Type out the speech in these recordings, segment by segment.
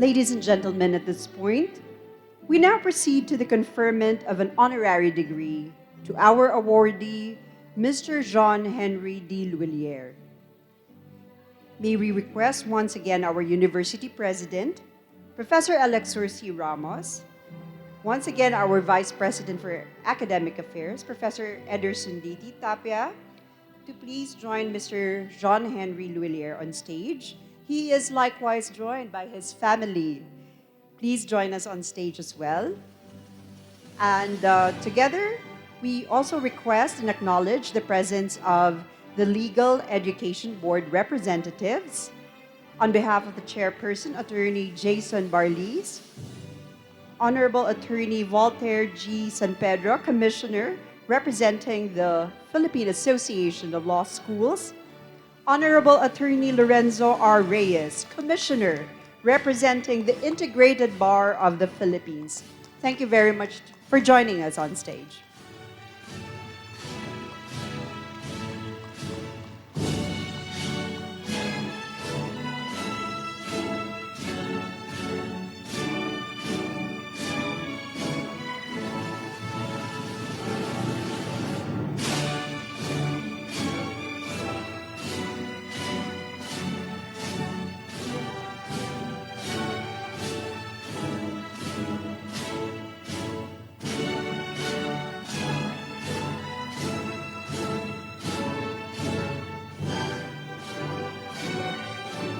Ladies and gentlemen, at this point, we now proceed to the conferment of an honorary degree to our awardee, Mr. Jean Henri D. Lhuillier. May we request once again our University President, Professor Alexor C. Ramos, once again our Vice President for Academic Affairs, Professor Ederson D. T. Tapia, to please join Mr. Jean Henri Lhuillier on stage. He is likewise joined by his family. Please join us on stage as well. And together, we also request and acknowledge the presence of the Legal Education Board representatives. On behalf of the chairperson, Attorney Jason Barlis, Honorable Attorney Voltaire G. San Pedro, Commissioner representing the Philippine Association of Law Schools, Honorable Attorney Lorenzo R. Reyes, Commissioner representing the Integrated Bar of the Philippines. Thank you very much for joining us on stage.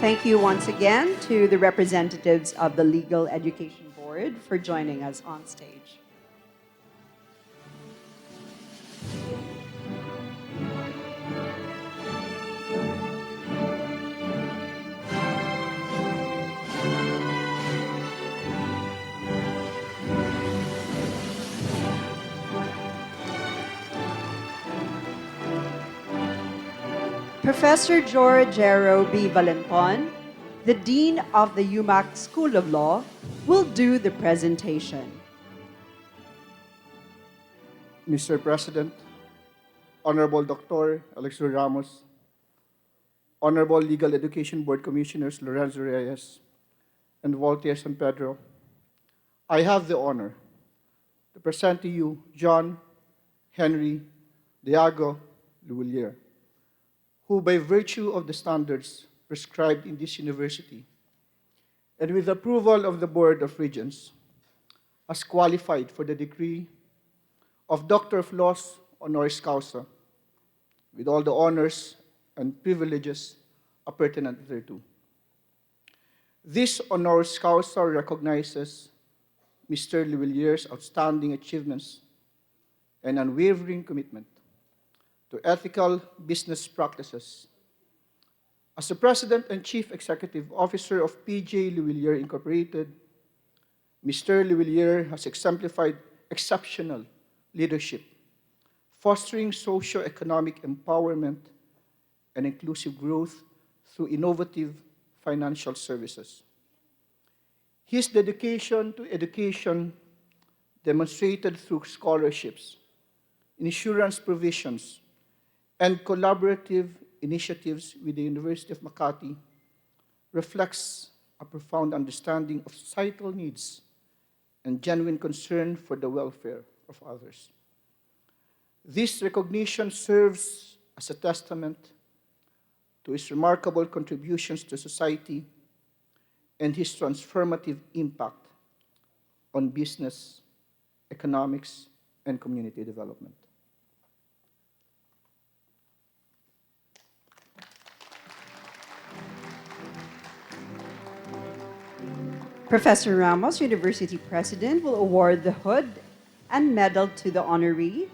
Thank you once again to the representatives of the Legal Education Board for joining us on stage. Professor Jorgero B. Valenton, the Dean of the UMak School of Law, will do the presentation. Mr. President, Honorable Dr. Alexor Ramos, Honorable Legal Education Board Commissioners Lorenzo Reyes and Voltaire San Pedro, I have the honor to present to you John Henri Diago Lhuillier, who by virtue of the standards prescribed in this university and with approval of the Board of Regents, has qualified for the degree of Doctor of Laws honoris causa with all the honors and privileges appurtenant thereto. This honoris causa recognizes Mr. Lhuillier's outstanding achievements and unwavering commitment to ethical business practices. As the President and Chief Executive Officer of PJ Lhuillier Incorporated, Mr. Lhuillier has exemplified exceptional leadership, fostering socio-economic empowerment and inclusive growth through innovative financial services. His dedication to education demonstrated through scholarships, insurance provisions, and collaborative initiatives with the University of Makati reflects a profound understanding of societal needs and genuine concern for the welfare of others. This recognition serves as a testament to his remarkable contributions to society and his transformative impact on business, economics, and community development. Professor Ramos, University President, will award the hood and medal to the honoree,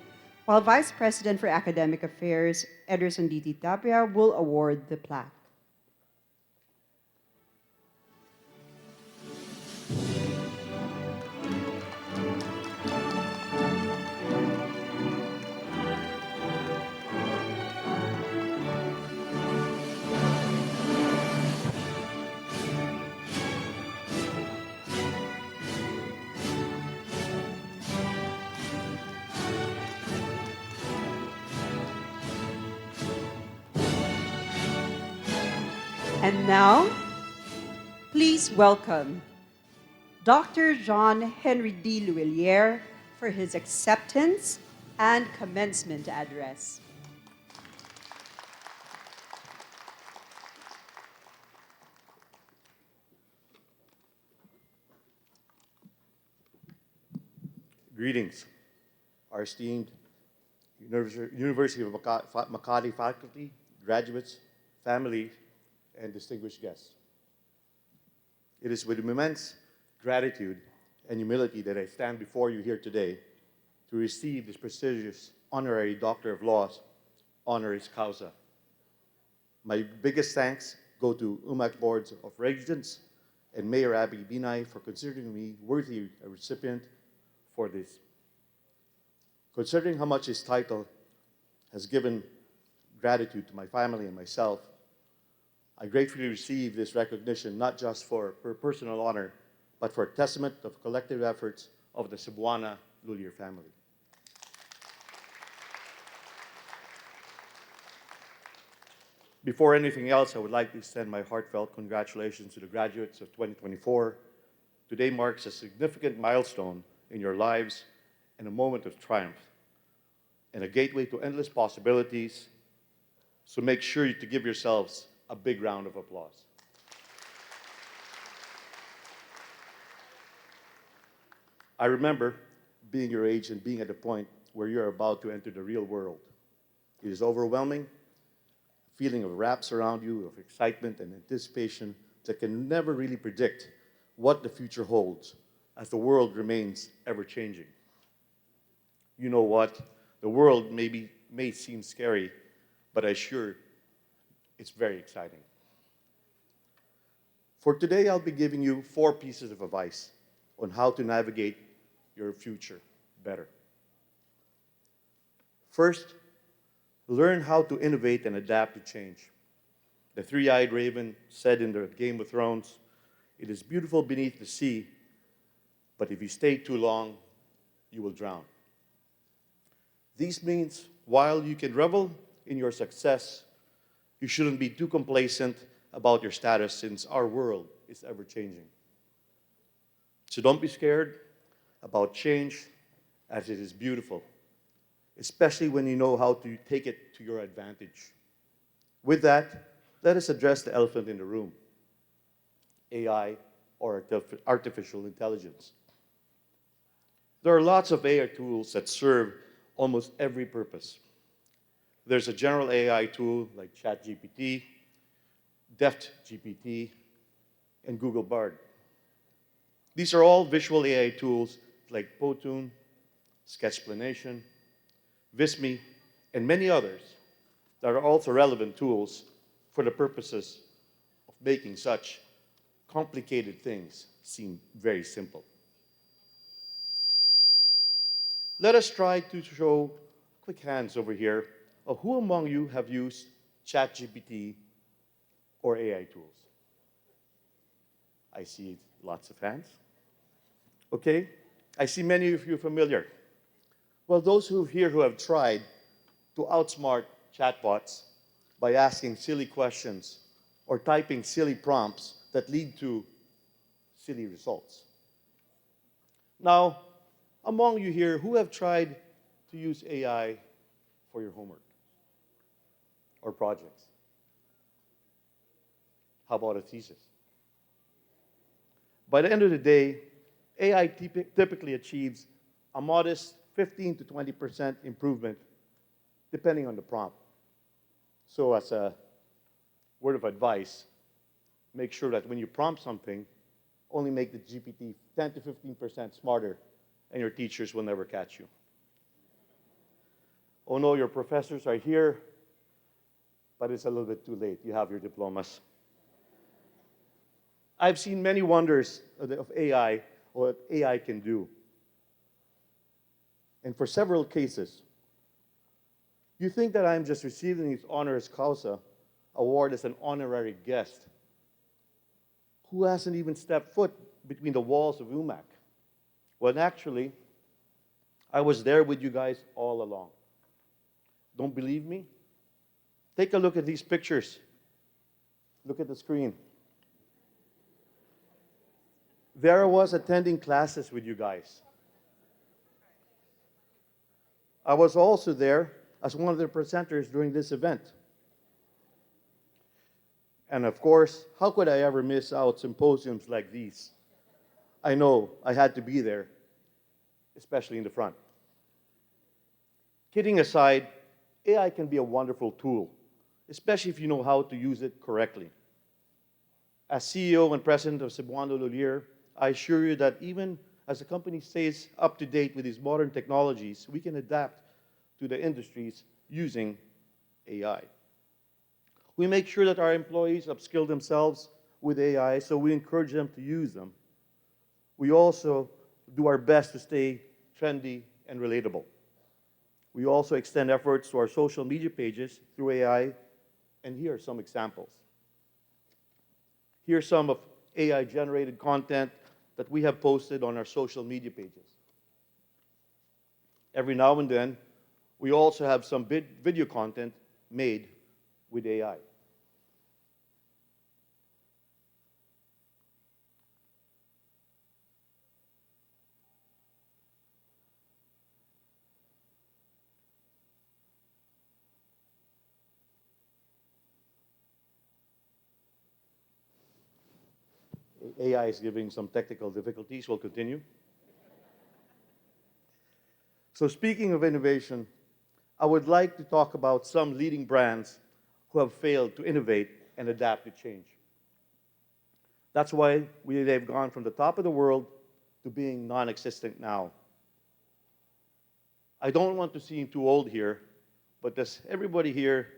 while Vice President for Academic Affairs, Ederson D. T. Tapia, will award the plaque. And now, please welcome Dr. John Henry D. Lhuillier for his acceptance and commencement address. Greetings, our esteemed University of Makati faculty, graduates, family, and distinguished guests. It is with immense gratitude and humility that I stand before you here today to receive this prestigious honorary Doctor of Laws honoris causa. My biggest thanks go to UMak Boards of Regents and Mayor Abby Binay for considering me worthy a recipient for this. Considering how much this title has given gratitude to my family and myself, I gratefully receive this recognition not just for personal honor, but for a testament of collective efforts of the Cebuana Lhuillier family. Before anything else, I would like to extend my heartfelt congratulations to the graduates of 2024. Today marks a significant milestone in your lives and a moment of triumph and a gateway to endless possibilities. So make sure to give yourselves a big round of applause. I remember being your age and being at the point where you're about to enter the real world. It is overwhelming, a feeling of wraps around you, of excitement and anticipation that can never really predict what the future holds as the world remains ever-changing. You know what? The world may seem scary, but I assure it's very exciting. For today, I'll be giving you 4 pieces of advice on how to navigate your future better. First, learn how to innovate and adapt to change. The three-eyed raven said in the Game of Thrones, "It is beautiful beneath the sea, but if you stay too long, you will drown." This means while you can revel in your success, you shouldn't be too complacent about your status since our world is ever-changing. So don't be scared about change, as it is beautiful, especially when you know how to take it to your advantage. With that, let us address the elephant in the room: AI, or artificial intelligence. There are lots of AI tools that serve almost every purpose. There's a general AI tool like ChatGPT, DeftGPT, and Google Bard. These are all visual AI tools like Potune, Sketchplanation, Visme, and many others that are also relevant tools for the purposes of making such complicated things seem very simple. Let us try to show quick hands over here of who among you have used ChatGPT or AI tools. I see lots of hands. Okay, I see many of you familiar. Well, those who here who have tried to outsmart chatbots by asking silly questions or typing silly prompts that lead to silly results. Now, among you here, who have tried to use AI for your homework or projects? How about a thesis? By the end of the day, AI typically achieves a modest 15 to 20% improvement depending on the prompt. So as a word of advice, make sure that when you prompt something, only make the GPT 10 to 15% smarter, and your teachers will never catch you. Oh no, your professors are here, but it's a little bit too late. You have your diplomas. I've seen many wonders of AI, or what AI can do. And for several cases, you think that I'm just receiving this honoris causa award as an honorary guest who hasn't even stepped foot between the walls of UMak. Well, actually, I was there with you guys all along. Don't believe me? Take a look at these pictures. Look at the screen. There I was attending classes with you guys. I was also there as one of the presenters during this event. And of course, how could I ever miss out symposiums like these? I know I had to be there, especially in the front. Kidding aside, AI can be a wonderful tool, especially if you know how to use it correctly. As CEO and president of Cebuano Lhuillier, I assure you that even as the company stays up to date with these modern technologies, we can adapt to the industries using AI. We make sure that our employees upskill themselves with AI, so we encourage them to use them. We also do our best to stay trendy and relatable. We also extend efforts to our social media pages through AI, and here are some examples. Here's some of AI-generated content that we have posted on our social media pages. Every now and then, we also have some video content made with AI. AI is giving some technical difficulties. We'll continue. So speaking of innovation, I would like to talk about some leading brands who have failed to innovate and adapt to change. That's why they've gone from the top of the world to being non-existent now. I don't want to seem too old here, but does everybody here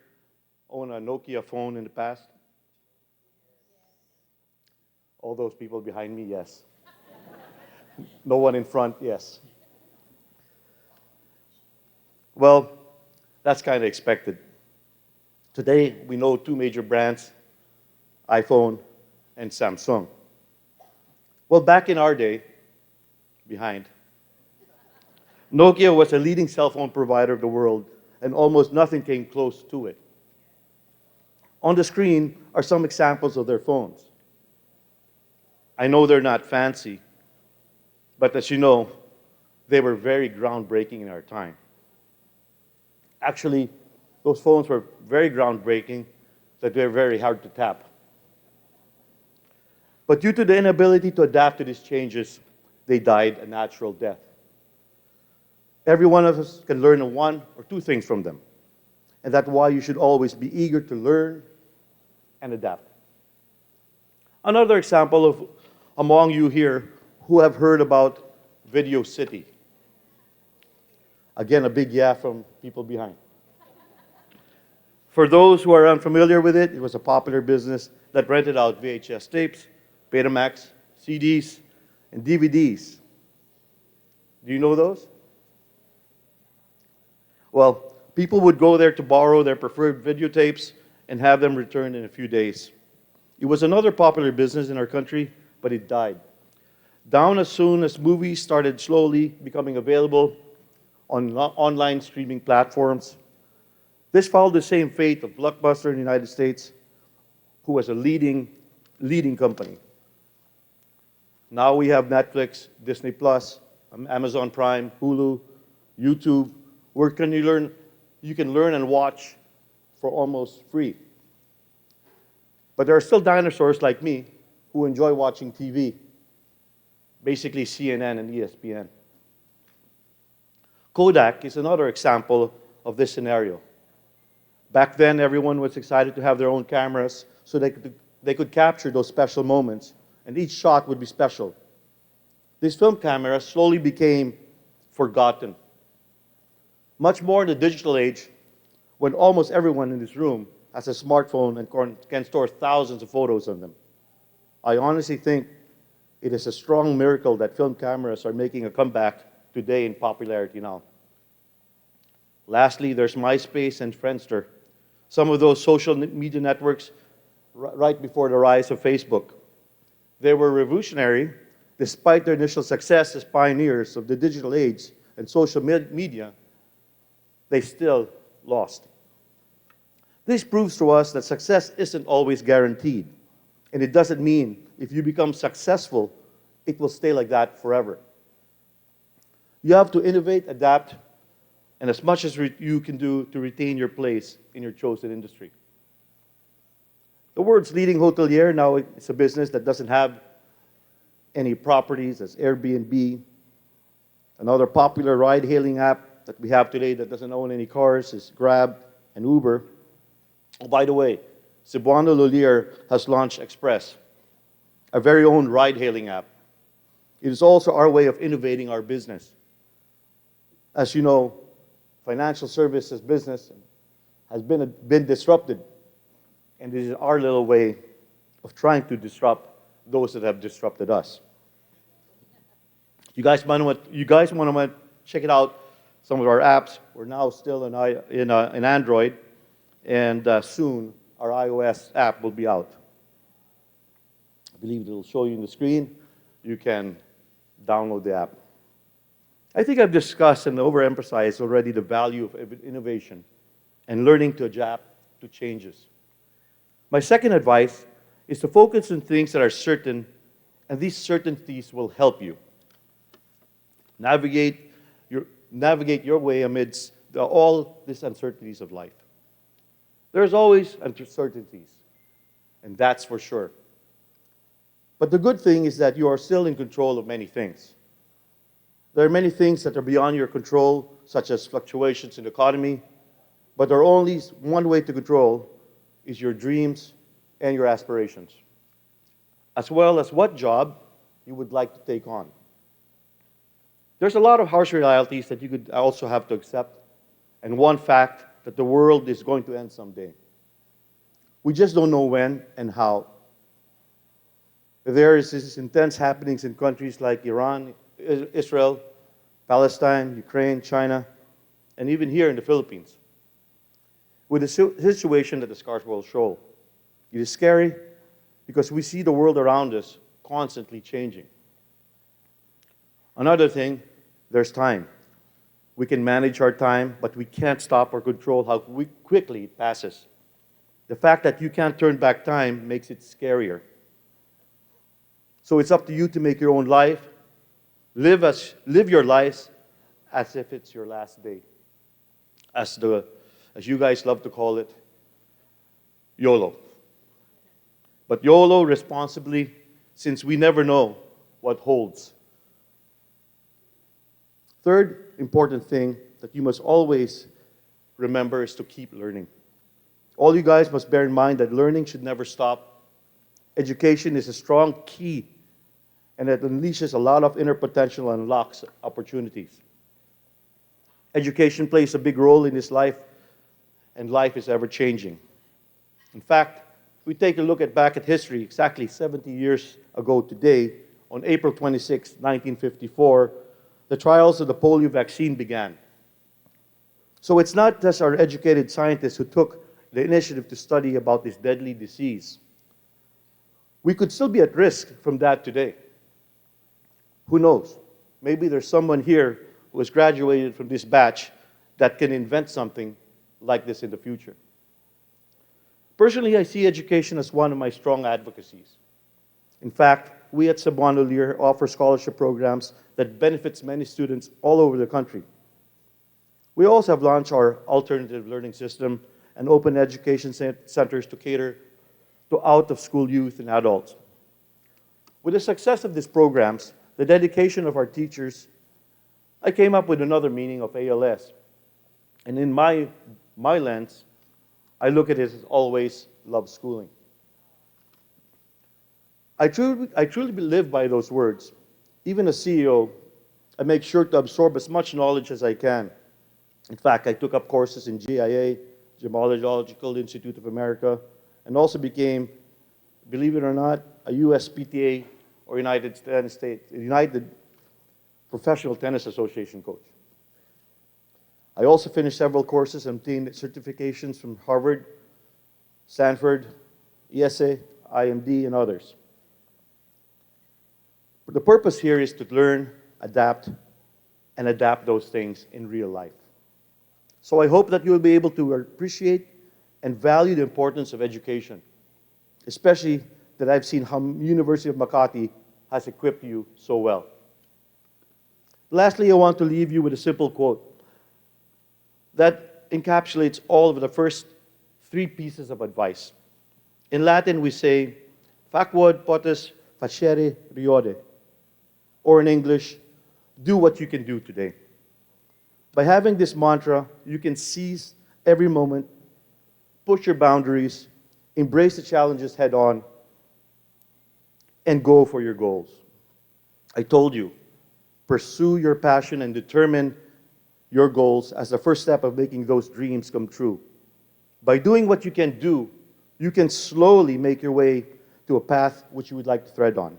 own a Nokia phone in the past? All those people behind me, yes. No one in front, yes. Well, that's kind of expected. Today, we know two major brands, iPhone and Samsung. Well, back in our day, behind, Nokia was a leading cell phone provider of the world, and almost nothing came close to it. On the screen are some examples of their phones. I know they're not fancy, but as you know, they were very groundbreaking in our time. Actually, those phones were very groundbreaking, that they're very hard to tap. But due to the inability to adapt to these changes, they died a natural death. Every one of us can learn one or two things from them, and that's why you should always be eager to learn and adapt. Another example of among you here who have heard about Video City. Again, a big yeah from people behind. For those who are unfamiliar with it, it was a popular business that rented out VHS tapes, Betamax, CDs, and DVDs. Do you know those? Well, people would go there to borrow their preferred videotapes and have them returned in a few days. It was another popular business in our country, but it died. Down as soon as movies started slowly becoming available on online streaming platforms. This followed the same fate of Blockbuster in the United States, who was a leading company. Now we have Netflix, Disney Plus, Amazon Prime, Hulu, YouTube, where you can learn and watch for almost free. But there are still dinosaurs like me who enjoy watching TV, basically CNN and ESPN. Kodak is another example of this scenario. Back then, everyone was excited to have their own cameras so they could capture those special moments, and each shot would be special. These film cameras slowly became forgotten. Much more in the digital age, when almost everyone in this room has a smartphone and can store thousands of photos on them. I honestly think it is a strong miracle that film cameras are making a comeback today in popularity now. Lastly, there's MySpace and Friendster, some of those social media networks right before the rise of Facebook. They were revolutionary despite their initial success as pioneers of the digital age and social media. They still lost. This proves to us that success isn't always guaranteed. And it doesn't mean if you become successful it will stay like that forever. You have to innovate, adapt, and as much as you can do to retain your place in your chosen industry. The world's leading hotelier now is a business that doesn't have any properties as Airbnb. Another popular ride-hailing app that we have today that doesn't own any cars is Grab and Uber. Oh, by the way, Cebuano Lhuillier has launched Express, our very own ride-hailing app. It is also our way of innovating our business. As you know, financial services business has been disrupted, and it is our little way of trying to disrupt those that have disrupted us. You guys want to check it out, some of our apps. We're now still in Android, and soon our iOS app will be out. I believe it will show you on the screen. You can download the app. I think I've discussed and overemphasized already the value of innovation and learning to adapt to changes. My second advice is to focus on things that are certain, and these certainties will help you navigate your way amidst all these uncertainties of life. There's always uncertainties, and that's for sure. But the good thing is that you are still in control of many things. There are many things that are beyond your control, such as fluctuations in the economy, but there are only one way to control is your dreams and your aspirations, as well as what job you would like to take on. There's a lot of harsh realities that you could also have to accept, and one fact that the world is going to end someday. We just don't know when and how. There is this intense happenings in countries like Iran, Israel, Palestine, Ukraine, China, and even here in the Philippines, with the situation that the scars will show. It is scary because we see the world around us constantly changing. Another thing, there's time. We can manage our time, but we can't stop or control how quickly it passes. The fact that you can't turn back time makes it scarier. So it's up to you to make your own life. Live your lives as if it's your last day. As you guys love to call it, YOLO. But YOLO responsibly, since we never know what holds. Third important thing that you must always remember is to keep learning. All you guys must bear in mind that learning should never stop. Education is a strong key, and it unleashes a lot of inner potential and unlocks opportunities. Education plays a big role in this life, and life is ever changing. In fact, if we take a look back at history, exactly 70 years ago today, on April 26, 1954, the trials of the polio vaccine began. So it's not just our educated scientists who took the initiative to study about this deadly disease. We could still be at risk from that today. Who knows? Maybe there's someone here who has graduated from this batch that can invent something like this in the future. Personally, I see education as one of my strong advocacies. In fact, we at Cebuano Lhuillier offer scholarship programs that benefits many students all over the country. We also have launched our alternative learning system and open education centers to cater to out-of-school youth and adults. With the success of these programs, the dedication of our teachers, I came up with another meaning of ALS. And in my lens, I look at it as always love schooling. I truly live by those words. Even as CEO, I make sure to absorb as much knowledge as I can. In fact, I took up courses in GIA, Gemological Institute of America, and also became, believe it or not, a USPTA, or United Professional Tennis Association coach. I also finished several courses and obtained certifications from Harvard, Stanford, ESA, IMD, and others. But the purpose here is to learn, adapt those things in real life. So I hope that you will be able to appreciate and value the importance of education, especially that I've seen how University of Makati has equipped you so well. Lastly, I want to leave you with a simple quote that encapsulates all of the first three pieces of advice. In Latin, we say, "Facquod potes facere riode," or in English, "Do what you can do today." By having this mantra, you can seize every moment, push your boundaries, embrace the challenges head on, and go for your goals. I told you, pursue your passion and determine your goals as the first step of making those dreams come true. By doing what you can do, you can slowly make your way to a path which you would like to tread on.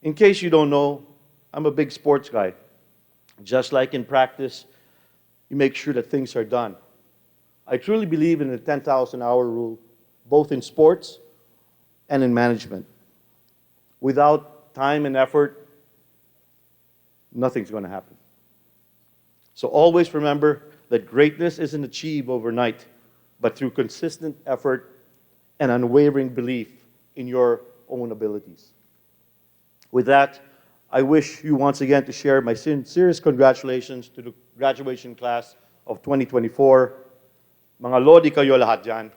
In case you don't know, I'm a big sports guy. Just like in practice, you make sure that things are done. I truly believe in the 10,000-hour rule, both in sports and in management. Without time and effort, nothing's going to happen. So always remember that greatness isn't achieved overnight, but through consistent effort and unwavering belief in your own abilities. With that, I wish you once again to share my sincerest congratulations to the graduation class of 2024. Mga lodi kayo lahat dyan.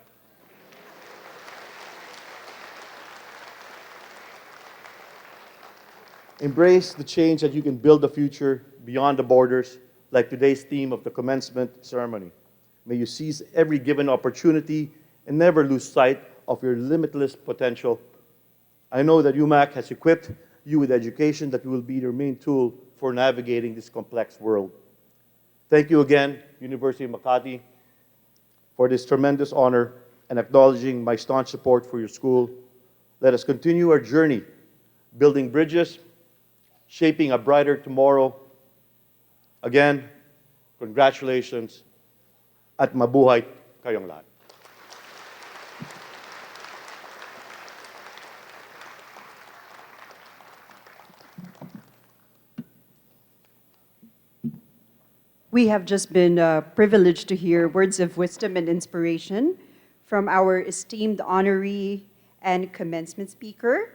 Embrace the change that you can build a future beyond the borders, like today's theme of the commencement ceremony. May you seize every given opportunity and never lose sight of your limitless potential. I know that UMak has equipped you with education that will be your main tool for navigating this complex world. Thank you again, University of Makati, for this tremendous honor and acknowledging my staunch support for your school. Let us continue our journey, building bridges, shaping a brighter tomorrow. Again, congratulations at mabuhay kayong lahat. We have just been privileged to hear words of wisdom and inspiration from our esteemed honoree and commencement speaker,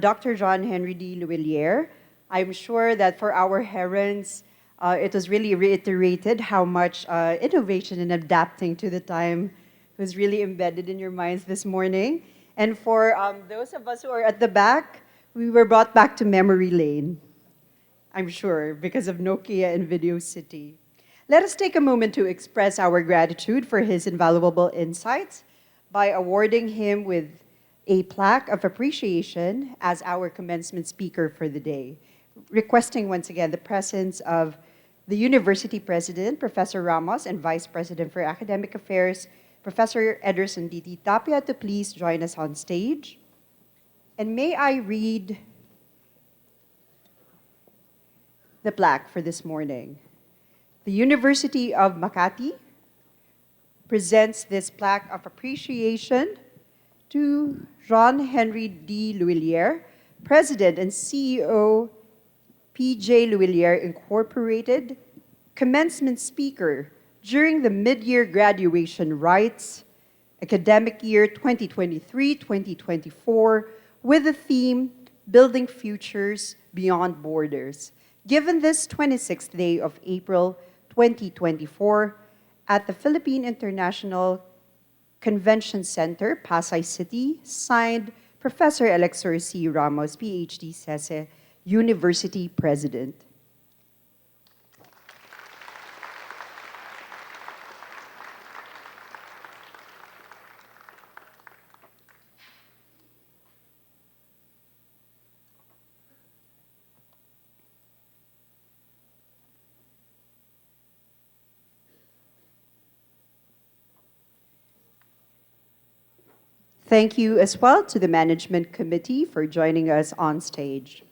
Dr. John Henri D. Lhuillier. I'm sure that for our herons, it was really reiterated how much innovation and adapting to the time was really embedded in your minds this morning. And for those of us who are at the back, we were brought back to memory lane, I'm sure, because of Nokia and Video City. Let us take a moment to express our gratitude for his invaluable insights by awarding him with a plaque of appreciation as our commencement speaker for the day. Requesting once again the presence of the University President, Professor Ramos, and Vice President for Academic Affairs, Professor Ederson D.T. Tapia, to please join us on stage. And may I read the plaque for this morning. The University of Makati presents this plaque of appreciation to John Henri D. Lhuillier, President and CEO, P.J. Lhuillier Incorporated, commencement speaker during the mid-year graduation rites, academic year 2023-2024, with the theme, Building Futures Beyond Borders. Given this 26th day of April 2024 at the Philippine International Convention Center, Pasay City, signed Professor Alexor C. Ramos, PhD, SESE, University President. Thank you as well to the Management Committee for joining us on stage.